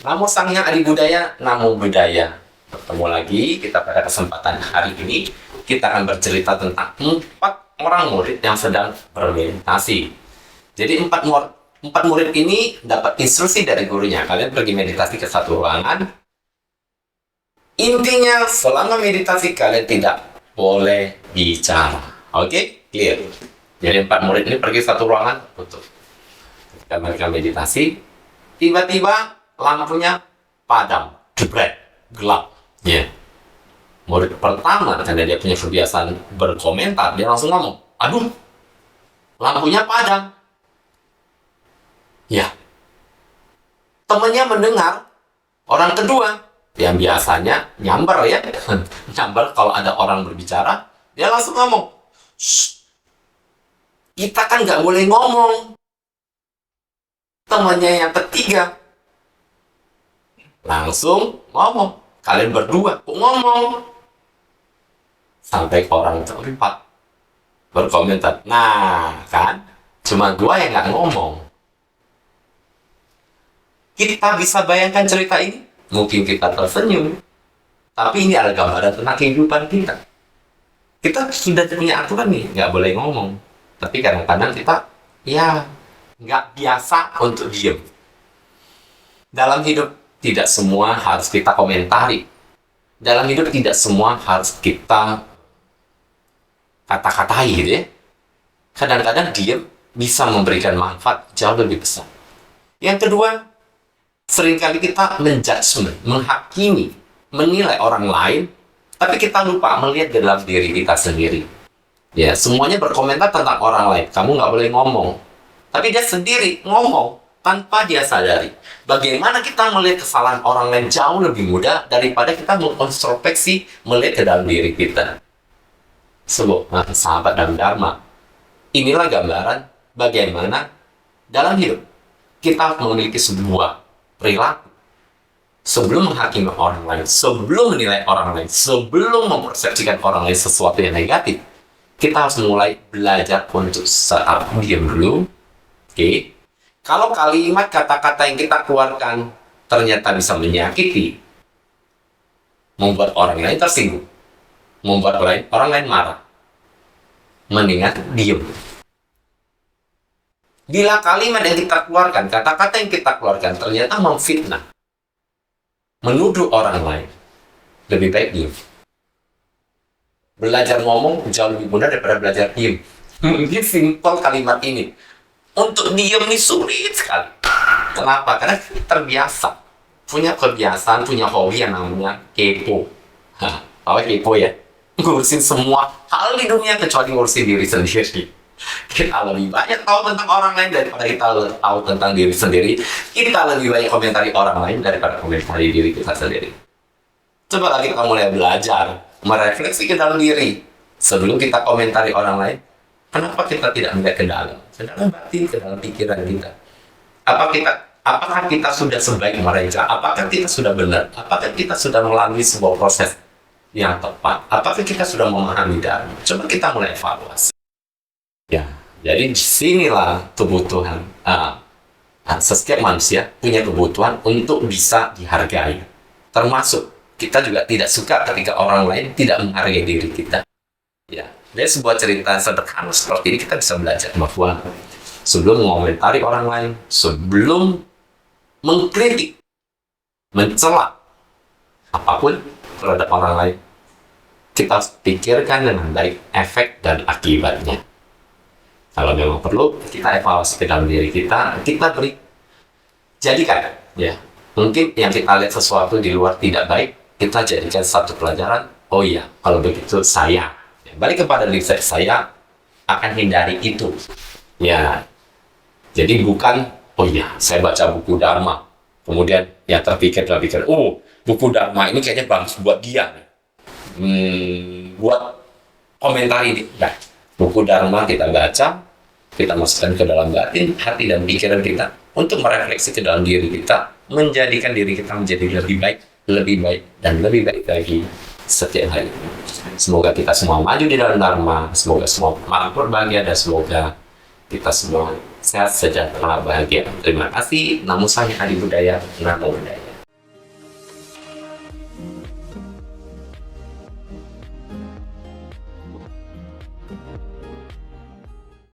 Namo Sang Hyang Adi Budaya, Namo Buddhaya. Bertemu lagi kita pada kesempatan hari ini. Kita akan bercerita tentang 4 orang murid yang sedang bermeditasi. Jadi 4 murid ini dapat instruksi dari gurunya. Kalian pergi meditasi ke satu ruangan. Intinya selama meditasi kalian tidak boleh bicara. Oke? Clear? Jadi 4 murid ini pergi ke satu ruangan untuk ketika mereka meditasi. Tiba-tiba lampunya padam, jebret, gelap. Ya. Murid pertama, karena dia punya kebiasaan berkomentar, dia langsung ngomong, aduh, lampunya padam. Ya. Temannya mendengar, orang kedua, yang biasanya nyamber ya, nyamber kalau ada orang berbicara, dia langsung ngomong, shh, kita kan nggak boleh ngomong. Temannya yang ketiga, langsung ngomong, kalian berdua kok ngomong? Sampai orang keempat berkomentar, nah kan cuma 2 yang nggak ngomong. Kita bisa bayangkan cerita ini, mungkin kita tersenyum, tapi ini adalah gambaran tentang kehidupan kita. Kita sudah punya aturan nih, nggak boleh ngomong, tapi kadang-kadang kita ya nggak biasa untuk diem. Dalam hidup tidak semua harus kita komentari. Dalam hidup tidak semua harus kita kata-katai gitu ya. Kadang-kadang diam bisa memberikan manfaat jauh lebih besar. Yang kedua, seringkali kita menjudgment, menghakimi, menilai orang lain, tapi kita lupa melihat ke dalam diri kita sendiri. Ya, semuanya berkomentar tentang orang lain. Kamu nggak boleh ngomong. Tapi dia sendiri ngomong tanpa dia sadari. Bagaimana kita melihat kesalahan orang lain jauh lebih mudah daripada kita mengintrospeksi melihat ke dalam diri kita. Sebuah sahabat dalam Dharma. Inilah gambaran bagaimana dalam hidup kita memiliki sebuah perilaku. Sebelum menghakimi orang lain, sebelum menilai orang lain, sebelum mempersepsikan orang lain sesuatu yang negatif, kita harus mulai belajar untuk stop diam dulu. Oke. Kalau kalimat kata-kata yang kita keluarkan ternyata bisa menyakiti, membuat orang lain tersinggung, membuat orang lain marah, mendingan diam. Bila kalimat yang kita keluarkan, kata-kata yang kita keluarkan ternyata memfitnah, menuduh orang lain, lebih baik diam. Belajar ngomong jauh lebih mudah daripada belajar diam. Mungkin simpel kalimat ini. Untuk diam ini sulit sekali. Kenapa? Karena terbiasa. Punya kebiasaan, punya hobi yang namanya kepo. Apa kepo ya? Ngurusin semua hal di dunia kecuali ngurusin diri sendiri. Kita lebih banyak tahu tentang orang lain daripada kita tahu tentang diri sendiri. Kita lebih banyak komentari orang lain daripada komentari diri kita sendiri. Coba kita mulai belajar, merefleksi ke dalam diri. Sebelum kita komentari orang lain, kenapa kita tidak melihat ke dalam batin, ke dalam pikiran kita? Apakah kita sudah sebaik mereka? Apakah kita sudah benar? Apakah kita sudah melalui sebuah proses yang tepat? Apakah kita sudah memahami Dharma? Coba kita mulai evaluasi. Ya, jadi disinilah kebutuhan. Setiap manusia punya kebutuhan untuk bisa dihargai. Termasuk kita juga tidak suka ketika orang lain tidak menghargai diri kita. Ya. Dari sebuah cerita sederhana seperti ini kita bisa belajar bahwa sebelum mengomentari orang lain, sebelum mengkritik, mencela apapun terhadap orang lain, kita harus pikirkan dengan baik efek dan akibatnya. Kalau memang perlu, kita evaluasi ke dalam diri kita beri. Jadikan, ya, mungkin yang kita lihat sesuatu di luar tidak baik, kita jadikan satu pelajaran. Oh iya, kalau begitu saya balik kepada diri saya akan hindari itu. Ya, jadi bukan, oh iya, saya baca buku Dharma, kemudian ya terpikir, oh buku Dharma ini kayaknya bagus buat dia, buat komentar ini. Nah, buku Dharma kita baca, kita masukkan ke dalam batin, hati dan pikiran kita untuk merefleksi ke dalam diri kita, menjadikan diri kita menjadi lebih baik lebih baik dan lebih baik lagi setiap hari. Semoga kita semua maju di dalam Dharma, semoga semua makmur bahagia, dan semoga kita semua sehat, sejahtera, bahagia. Terima kasih. Namo Sami Adi Budaya, Namo Budaya.